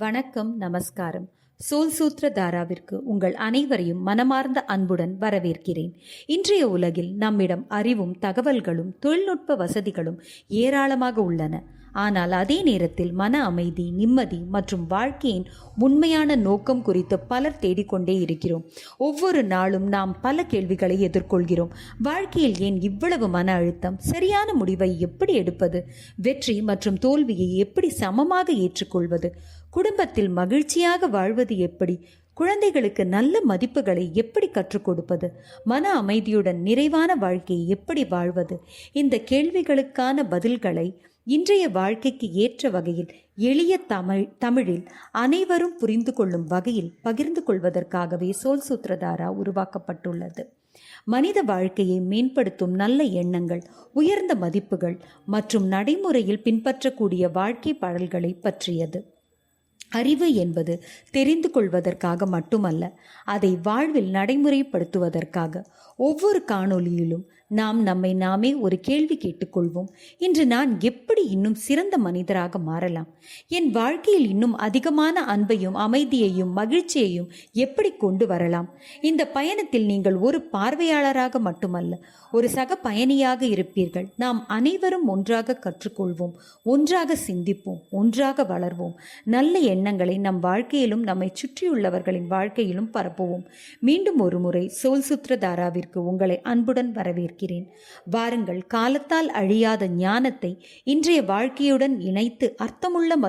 வணக்கம், நமஸ்காரம். சோல் சூத்ர தாராவிற்கு உங்கள் அனைவரையும் மனமார்ந்த அன்புடன் வரவேற்கிறேன். இன்றைய உலகில் நம்மிடம் அறிவும் தகவல்களும் தொழில்நுட்ப வசதிகளும் ஏராளமாக உள்ளன. ஆனால் அதே நேரத்தில் மன அமைதி, நிம்மதி மற்றும் வாழ்க்கையின் உண்மையான நோக்கம் குறித்து பலர் தேடிக்கொண்டே இருக்கிறோம். ஒவ்வொரு நாளும் நாம் பல கேள்விகளை எதிர்கொள்கிறோம். வாழ்க்கையில் ஏன் இவ்வளவு மன அழுத்தம்? சரியான முடிவை எப்படி எடுப்பது? வெற்றி மற்றும் தோல்வியை எப்படி சமமாக ஏற்றுக்கொள்வது? குடும்பத்தில் மகிழ்ச்சியாக வாழ்வது எப்படி? குழந்தைகளுக்கு நல்ல மதிப்புகளை எப்படி கற்றுக் கொடுப்பது? மன அமைதியுடன் நிறைவான வாழ்க்கையை எப்படி வாழ்வது? இந்த கேள்விகளுக்கான பதில்களை இன்றைய வாழ்க்கைக்கு ஏற்ற வகையில் எளிய தமிழில் அனைவரும் புரிந்து கொள்ளும் வகையில் பகிர்ந்து கொள்வதற்காகவே சோல் சூத்ரதாரா உருவாக்கப்பட்டுள்ளது. மனித வாழ்க்கையை மேம்படுத்தும் நல்ல எண்ணங்கள், உயர்ந்த மதிப்புகள் மற்றும் நடைமுறையில் பின்பற்றக்கூடிய வாழ்க்கை பாடல்களை பற்றியது. அறிவு என்பது தெரிந்து கொள்வதற்காக மட்டுமல்ல, அதை வாழ்வில் நடைமுறைப்படுத்துவதற்காக. ஒவ்வொரு காணொளியிலும் நாம் நம்மை நாமே ஒரு கேள்வி கேட்டுக்கொள்வோம். இன்று நான் எப்படி இன்னும் சிறந்த மனிதராக மாறலாம்? என் வாழ்க்கையில் இன்னும் அதிகமான அன்பையும் அமைதியையும் மகிழ்ச்சியையும் எப்படி கொண்டு வரலாம்? இந்த பயணத்தில் நீங்கள் ஒரு பார்வையாளராக மட்டுமல்ல, ஒரு சக பயணியாக இருப்பீர்கள். நாம் அனைவரும் ஒன்றாக கற்றுக்கொள்வோம், ஒன்றாக சிந்திப்போம், ஒன்றாக வளர்வோம். நல்ல எண்ணங்களை நம் வாழ்க்கையிலும் நம்மை சுற்றியுள்ளவர்களின் வாழ்க்கையிலும் பரப்புவோம். மீண்டும் ஒரு முறை சோல் சூத்ரதாராவிற்கு உங்களை அன்புடன் வரவேற்கிறேன். வாருங்கள், காலத்தால் அழியாத ஞானத்தை இன்றைய வாழ்க்கையுடன் இணைத்து அர்த்தமுள்ள மற்றும்